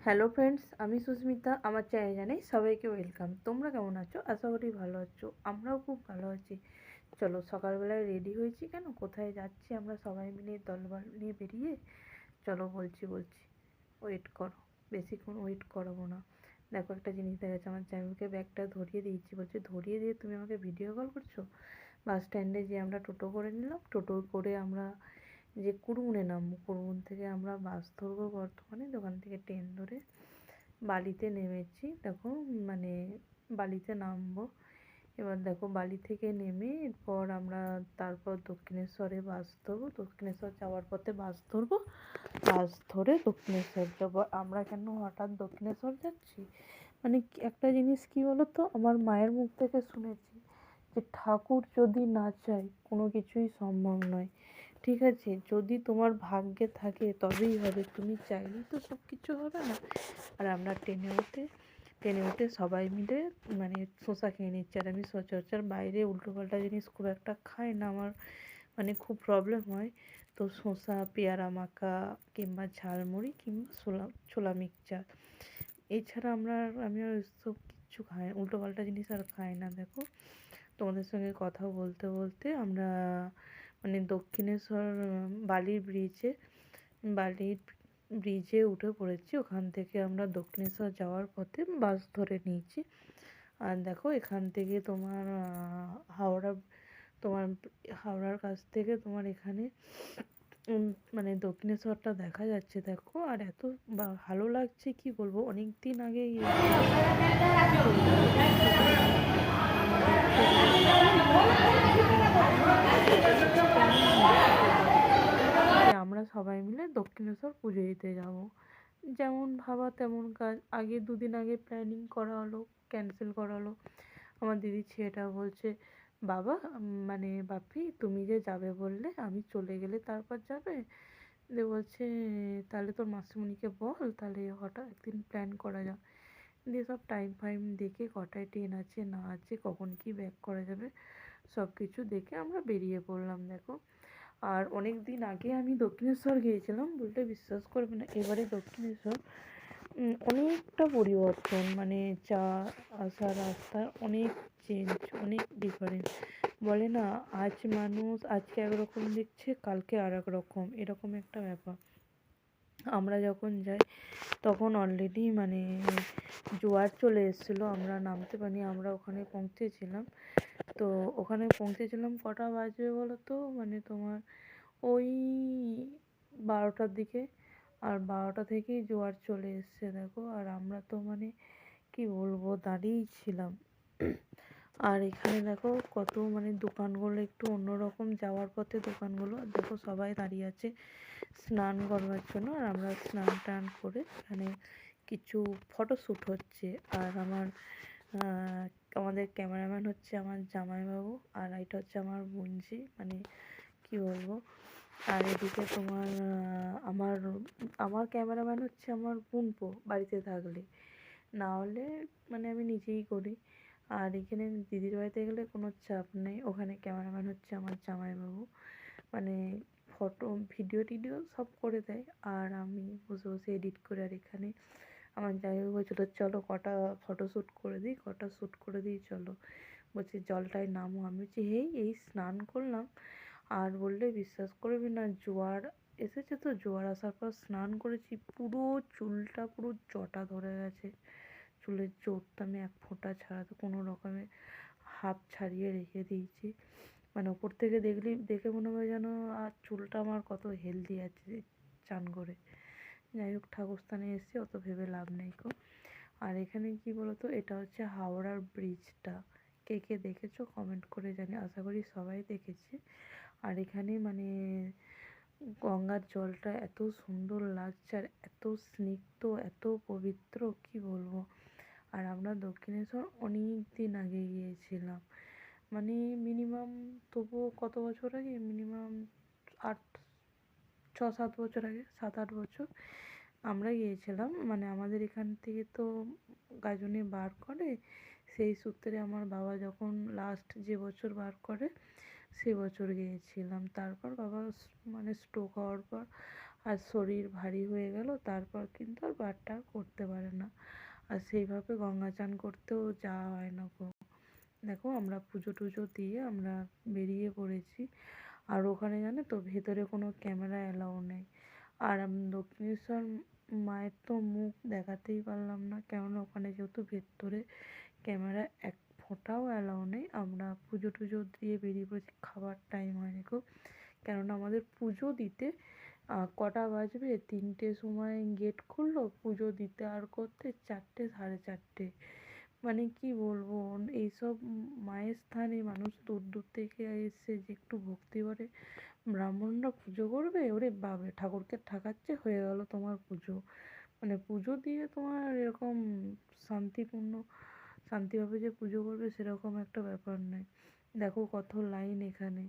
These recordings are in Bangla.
হ্যালো ফ্রেন্ডস, আমি সুস্মিতা। আমার চ্যানেলে সবাইকে ওয়েলকাম। তোমরা কেমন আছো? আশা করি ভালো আছো। আমরাও খুব ভালো আছি। চলো, সকালবেলায় রেডি হয়েছি কেন, কোথায় যাচ্ছি আমরা সবাই মিলে দলবল নিয়ে বেরিয়ে। চলো বলছি ওয়েট করো, বেশিক্ষণ ওয়েট করাবো না। দেখো, একটা জিনিস দেখা যাচ্ছে, আমার জামাইকে ব্যাগটা ধরিয়ে দিয়েছি, বলছে ধরিয়ে দিয়ে তুমি আমাকে ভিডিও কল করছো। বাস স্ট্যান্ডে যে আমরা টোটো করে নিলাম, টোটো করে আমরা যে কুড়মুনে নামবো, কুড়মুন থেকে আমরা বাস ধরবো বর্ধমানে, দোকান থেকে ট্রেন ধরে বালিতে নেমেছি। দেখো, মানে বালিতে নামবো। এবার দেখো, বালি থেকে নেমে এরপর আমরা তারপর দক্ষিণেশ্বরে বাস ধরবো। দক্ষিণেশ্বর যাওয়ার পথে বাস ধরবো, বাস ধরে দক্ষিণেশ্বর যাবো। আমরা কেন হঠাৎ দক্ষিণেশ্বর যাচ্ছি, মানে একটা জিনিস কি বলো তো, আমার মায়ের মুখ থেকে শুনেছি যে ঠাকুর যদি না চায় কোনো কিছুই সম্ভব নয়। ঠিক আছে, যদি তোমার ভাগ্যে থাকে তবেই হবে, তুমি চাইলেই তো সব কিছু হবে না। আর আমরা ট্রেনে উঠে সবাই মিলে মানে শসা খেয়ে নিচ্ছি। আর আমি সচরাচর বাইরে উল্টোপাল্টা জিনিস খুব একটা খাই না, আমার মানে খুব প্রবলেম হয়। তো শসা, পেয়ারা মাখা, কিংবা ঝালমুড়ি, কিংবা ছোলা মিক্সচার, এছাড়া আমি আর এসব কিচ্ছু খাই, উল্টোপাল্টা জিনিস আর খাই না। দেখো, তোমাদের সঙ্গে কথা বলতে বলতে আমরা মানে দক্ষিণেশ্বর বালির ব্রিজে উঠে পড়েছি। ওখান থেকে আমরা দক্ষিণেশ্বর যাওয়ার পথে বাস ধরে নিয়েছি। আর দেখো, এখান থেকে হাওড়া তোমার হাওড়ার কাছ থেকে তোমার এখানে উম, মানে দক্ষিণেশ্বরটা দেখা যাচ্ছে। দেখো, আর এত ভালো লাগছে, কি বলবো, অনেক দিন আগে আমরা সবাই মিলে দক্ষিণেশ্বর পুজো দিতে যাব। যেমন ভাবা তেমন কাজ। আগে দুদিন আগে প্ল্যানিং করা হলো, ক্যান্সেল করা হলো। আমার দিদির ছেলেটা বলছে, বাবা মানে বাপি, তুমি যে যাবে বললে, আমি চলে গেলে তারপর যাবে। দিয়ে বলছে, তাহলে তোর মাসিমণিকে বল, তাহলে হঠাৎ একদিন প্ল্যান করা যাক। দিয়ে সব টাইম ফাইম দেখে, কটায় ট্রেন আছে না আছে, কখন কি ব্যাক করা যাবে, সব কিছু দেখে আমরা বেরিয়ে পড়লাম। দেখো, আর অনেক দিন আগে আমি দক্ষিণেশ্বর গিয়েছিলাম, বলতে বিশ্বাস করবে না, এবারে দক্ষিণেশ্বর অনেকটা পরিবর্তন, মানে যা আসা রাস্তার অনেক চেঞ্জ, অনেক ডিফারেন্স। বলে না, আজ মানুষ আজকে একরকম দেখছে, কালকে আর এক রকম, এরকম একটা ব্যাপার। আমরা যখন যাই তখন অলরেডি মানে জোয়ার চলে এসেছিলো, আমরা নামতে পারিনি। আমরা ওখানে পৌঁছেছিলাম, তো ওখানে পৌঁছেছিলাম কটা বাজবে বলো তো, মানে তোমার ওই 12টার দিকে। আর 12টা থেকেই জোয়ার চলে এসছে। দেখো, আর আমরা তো মানে কি বলবো, দাঁড়িয়েই ছিলাম। আর এখানে দেখো কত মানে দোকানগুলো একটু অন্যরকম, যাওয়ার পথে দোকানগুলো দেখো সবাই দাঁড়িয়ে আছে স্নান করবার জন্য। আর আমরা স্নান টান করে এখানে কিছু ফটোশ্যুট হচ্ছে। আর আমাদের ক্যামেরাম্যান হচ্ছে আমার জামাইবাবু, আর এটা হচ্ছে আমার বোনঝি, মানে কি বলবো। আর এদিকে তোমার আমার আমার ক্যামেরাম্যান হচ্ছে আমার বোনপো, বাড়িতে থাকলে, না হলে মানে আমি নিজেই করি। আর এখানে দিদির বাড়িতে গেলে কোনো চাপ নেই, ওখানে ক্যামেরাম্যান হচ্ছে আমার জামাইবাবু, মানে ফটো ভিডিও টিডিও সব করে দেয়, আর আমি বসে বসে এডিট করে। আর এখানে আমার জামাইবাবু বলছিল, চলো কটা ফটো শ্যুট করে দিই, কটা শ্যুট করে দিই চলো। বলছে জলটায় নামো। আমি বলছি, এই স্নান করলাম। আর বললে বিশ্বাস করবি না, জোয়ার এসেছে, তো জোয়ার আসার পর স্নান করেছি, পুরো চুলটা পুরো জটা ধরে গেছে। চুলের জড়টা আমি এক ফোঁটা ছাড়াতে কোনো রকমে হাফ ছাড়িয়ে রেখে দিয়েছি। মানে ওপর থেকে দেখে মনে হয় যেন আর চুলটা আমার কত হেলদি আছে চান করে। যাই হোক, ঠাকুরস্থানে এসেছি, অত ভেবে লাভ নেই গো। আর এখানে কি বলতো, এটা হচ্ছে হাওড়ার ব্রিজটা। কে কে দেখেছো কমেন্ট করে জানি, আশা করি সবাই দেখেছে। আর এখানে মানে গঙ্গার জলটা এত সুন্দর লাগছে, আর এত স্নিগ্ধ, এত পবিত্র, কি বলবো। আর আমরা দক্ষিণেশ্বর অনেক দিন আগে গিয়েছিলাম, মানে মিনিমাম, তবুও কত বছর আগে, মিনিমাম 6-7 বছর আগে, 7-8 বছর আমরা গিয়েছিলাম। মানে আমাদের এখান থেকে তো গাজনে বার করে, সেই সূত্রে আমার বাবা যখন লাস্ট যে বছর বার করে সে বছর গিয়েছিলাম। তারপর বাবা মানে স্ট্রোক হওয়ার পর আর শরীর ভারী হয়ে গেল, তারপর কিন্তু আর পাঠটা করতে পারে না। আর সেইভাবে গঙ্গা চান করতেও যাওয়া হয় না গো। দেখো আমরা পুজো টুজো দিয়ে আমরা বেরিয়ে পড়েছি। আর ওখানে জানো তো ভেতরে কোনো ক্যামেরা অ্যালাউ নেই। আর দক্ষিণেশ্বর মায়ের তো মুখ দেখাতেই পারলাম না, কেননা ওখানে যেহেতু ভেতরে ক্যামেরা এক ফোঁটাও অ্যালাউ নেই। আমরা পুজো টুজো দিয়ে বেরিয়ে পড়েছি, খাবার টাইম হয়নি গো, কেননা আমাদের পুজো দিতে কটা বাজবে, 3টের সময় গেট খুললো, পুজো দিতে আর করতে 4টে, সাড়ে 4টে। মানে কি বলবো, এইসব মায়ের স্থানে মানুষ দূর দূর থেকে এসে যে একটু ভক্তি করে ব্রাহ্মণরা পুজো করবে, ওরে বাবা, ঠাকুরকে ঠাকাচ্ছে, হয়ে গেল তোমার পুজো। মানে পুজো দিয়ে তোমার এরকম শান্তিপূর্ণ শান্তিভাবে যে পুজো করবে সেরকম একটা ব্যাপার নয়। দেখো কত লাইন এখানে।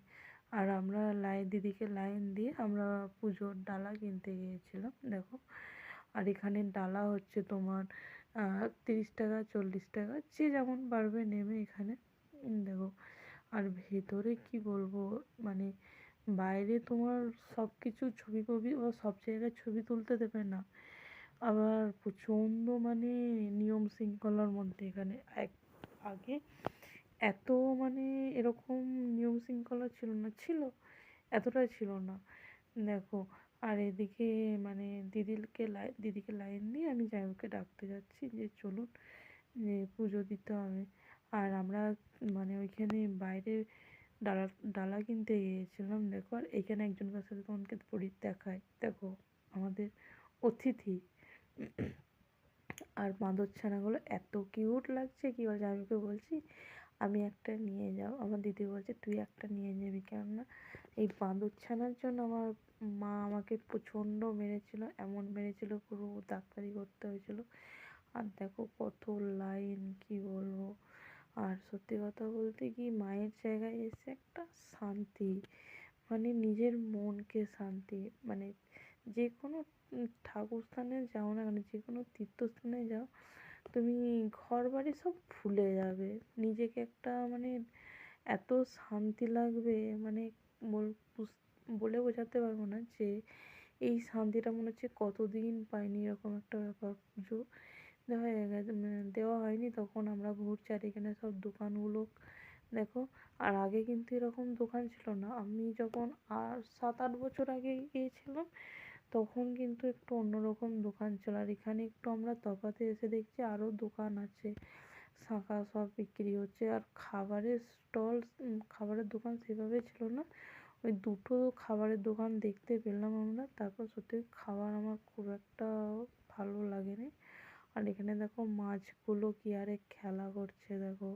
আর আমরা দিদিকে লাইন দিয়ে আমরা পুজোর ডালা কিনতে গিয়েছিলাম দেখো। আর এখানে ডালা হচ্ছে তোমার 30 টাকা, 40 টাকা, যে যেমন পারবে নেবে এখানে। দেখো, আর ভেতরে কি বলবো, মানে বাইরে তোমার সব কিছু ছবি ফবি ও সব জায়গায় ছবি তুলতে দেবে না, আবার প্রচণ্ড মানে নিয়ম শৃঙ্খলার মধ্যে এখানে। আগে এত মানে এরকম নিয়ম শৃঙ্খলা ছিল না, ছিল, এতটা ছিল না দেখো। আর এদিকে মানে দিদিকে লাইন দিয়ে আমি জামাইকে ডাকতে যাচ্ছি যে চলুন, যে পুজো দিতে হবে। আর আমরা মানে ওইখানে বাইরে ডালা ডালা কিনতে গিয়েছিলাম দেখো। আর এখানে একজনের সাথে তোমাকে দেখায় দেখো, আমাদের অতিথি। আর বাঁদর ছানাগুলো এত কিউট লাগছে, কি বলছে, আমি ওকে বলছি আমি একটা নিয়ে যাও, আমার দিদি বলছে তুই একটা নিয়ে যাবি, কেননা এই বাঁদর ছানার জন্য আমার মা আমাকে প্রচণ্ড মেরেছিল, এমন মেরেছিল পুরো ডাক্তারি করতে হয়েছিল। আর দেখো কত লাইন, কি বলবো। আর সত্যি কথা বলতে কি, মায়ের জায়গায় এসে একটা শান্তি, মানে নিজের মনকে শান্তি, মানে যে কোনো ঠাকুর স্থানে যাও না কেন, যে কোনো তীর্থস্থানে যাও, তুমি ঘর বাড়ি সব ভুলে যাবে, নিজেকে একটা মানে এত শান্তি লাগবে, মানে বলে বোঝাতে পারবো না যে এই শান্তিটা মনে হচ্ছে কতদিন পাইনি, এরকম একটা ব্যাপার। পুজো দেওয়া হয়নি তখন আমরা ঘুরছি, আর এখানে সব দোকানগুলো দেখো। আর আগে কিন্তু এরকম দোকান ছিল না, আমি যখন 7-8 বছর আগে গিয়েছিলাম তখন কিন্তু একটু অন্যরকম দোকান ছিল। আর এখানে একটু আমরা তফাতে এসে দেখছি আরও দোকান আছে, শাঁখা সব বিক্রি হচ্ছে। আর খাবারের দোকান সেভাবে ছিল না, ওই দুটো খাবারের দোকান দেখতে পেলাম আমরা। তারপর সত্যি খাবার আমার খুব একটা ভালো লাগেনি। আর এখানে দেখো মাছগুলো কি আরে খেলা করছে দেখো,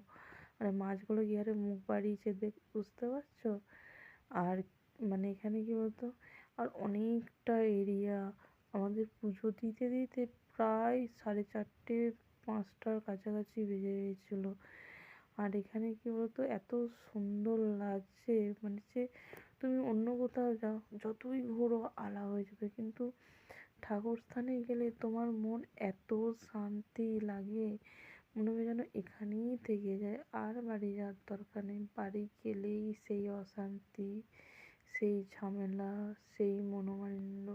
মানে মাছগুলো কি আরে মুখ বাড়িয়েছে, বুঝতে পারছো। আর মানে এখানে কি বলতো, আর অনেকটা এরিয়া, আমাদের পুজো দিতে দিতে প্রায় 4:30, 5টার কাছাকাছি বেজে গিয়েছিলো। আর এখানে কি বলতো, এত সুন্দর লাগছে, মানে যে তুমি অন্য কোথাও যাও যতই ঘোরো আলা হয়ে যাবে, কিন্তু ঠাকুর স্থানে গেলে তোমার মন এত শান্তি লাগে, মনে হবে যেন এখানেই থেকে যায়, আর বাড়ি যাওয়ার দরকার নেই। বাড়ি গেলেই সেই অশান্তি, সেই ঝামেলা, সেই মনোমালিন্য,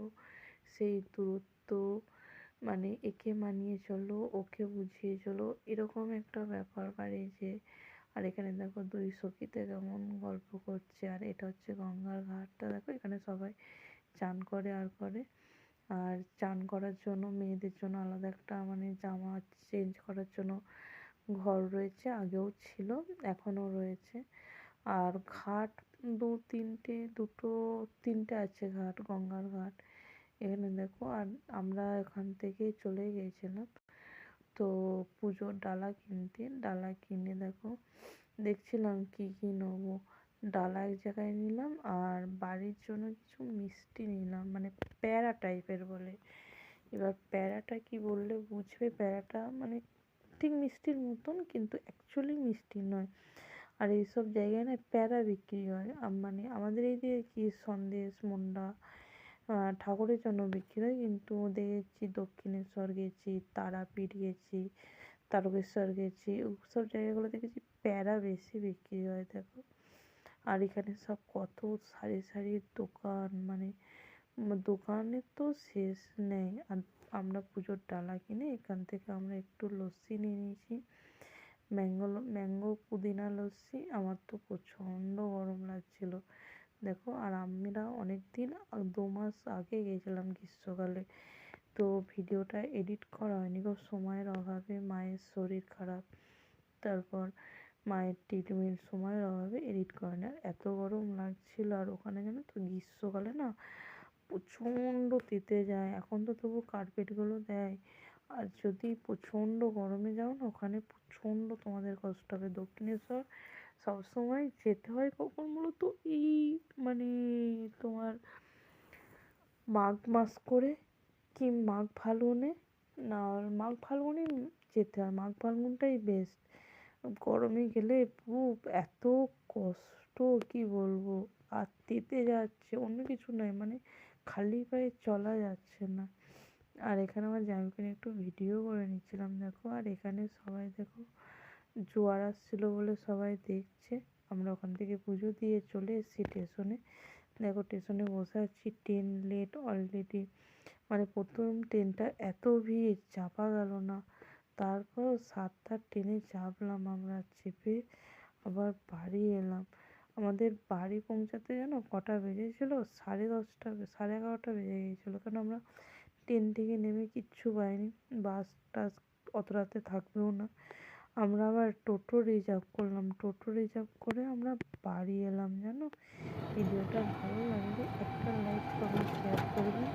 সেই দূরত্ব, মানে একে মানিয়ে চলো, ওকে বুঝিয়ে চলো, এরকম একটা ব্যাপার বাড়ি যে। আর এখানে দেখো দুই সখীতে কেমন গল্প করছে। আর এটা হচ্ছে গঙ্গার ঘাটটা দেখো, এখানে সবাই চান করে আর করে। আর চান করার জন্য মেয়েদের জন্য আলাদা একটা মানে জামা চেঞ্জ করার জন্য ঘর রয়েছে, আগেও ছিল, এখনও রয়েছে। আর ঘাট দুটো তিনটে আছে ঘাট, গঙ্গার ঘাট এখানে দেখো। আর আমরা এখান থেকে চলে গিয়েছিলাম তো পুজোর ডালা কিনে দেখো দেখছিলাম কি কি নেবো। ডালা এক জায়গায় নিলাম, আর বাড়ির জন্য কিছু মিষ্টি নিলাম, মানে প্যারা টাইপের বলে। এবার প্যারাটা কি বললে বুঝবে, প্যারাটা মানে ঠিক মিষ্টির মতন, কিন্তু অ্যাকচুয়ালি মিষ্টি নয়। আর এইসব জায়গায় না প্যারা বিক্রি হয়, মানে আমাদের এই দিকে কি সন্দেশ, মন্ডা ঠাকুরের জন্য বিক্রি হয়, কিন্তু দেখেছি দক্ষিণেশ্বর গেছি, তারাপীঠ গেছি, তারকেশ্বর গেছি, ওসব জায়গাগুলো দেখেছি প্যারা বেশি বিক্রি হয় দেখো। আর এখানে সব কত সারি সারি দোকান, মানে দোকানে তো শেষ নেই। আর আমরা পুজোর ডালা কিনে এখান থেকে আমরা একটু লস্যি নিয়ে নিয়েছি, ম্যাঙ্গো পুদিনা লস্যি। আমার তো প্রচণ্ড গরম লাগছিল দেখো। আর আমরা অনেক দিন 2 মাস আগে গেছিলাম গ্রীষ্মকালে, তো ভিডিওটা এডিট করা হয়নি গো, সময়ের অভাবে, মায়ের শরীর খারাপ, তারপর মায়ের ট্রিটমেন্ট, সময়ের অভাবে এডিট করে না। এত গরম লাগছিল। আর ওখানে জানো তো গ্রীষ্মকালে না প্রচণ্ড তেতে যায়। এখন তো তবু কার্পেটগুলো দেয়, আর যদি প্রচণ্ড গরমে যাও না ওখানে প্রচণ্ড তোমাদের কষ্ট হবে। দক্ষিণেশ্বর সবসময় যেতে হয় কখন বলো তো, এই মানে তোমার মাঘ মাস করে, কি মাঘ ফাল্গুনে, না মাঘ ফাল্গুনে যেতে হয়, মাঘ ফাল্গুনটাই বেস্ট। গরমে গেলে খুব এত কষ্ট, কি বলবো। আর তেতে যাচ্ছে, অন্য কিছু নয়, মানে খালি পায়ে চলা যাচ্ছে না। আর এখানে আমার জামাইকে নিয়ে একটু ভিডিও করে নিচ্ছিলাম দেখো। আর এখানে সবাই দেখো জোয়ার আসছিল বলে সবাই দেখছে। আমরা ওখান থেকে পুজো দিয়ে চলে এসেছি স্টেশনে। দেখো স্টেশনে বসে আছি, ট্রেন লেট অলরেডি, মানে প্রথম ট্রেনটা এত ভিড় চাপা গেল না। তারপর 7টার ট্রেনে চাপলাম আমরা, চেপে আবার বাড়ি এলাম। আমাদের বাড়ি পৌঁছাতে যেন কটা বেজেছিল, 10:30, 11:30 বেজে গিয়েছিলো। কারণ আমরা ট্রেন থেকে নেমে কিচ্ছু পাইনি, বাস টাস অত রাতে থাকবেও না। আমরা আবার টোটো রিজার্ভ করলাম, টোটো রিজার্ভ করে আমরা বাড়ি এলাম জানো। ভিডিওটা ভালো লাগলে একটা লাইক কমেন্ট শেয়ার করবেন।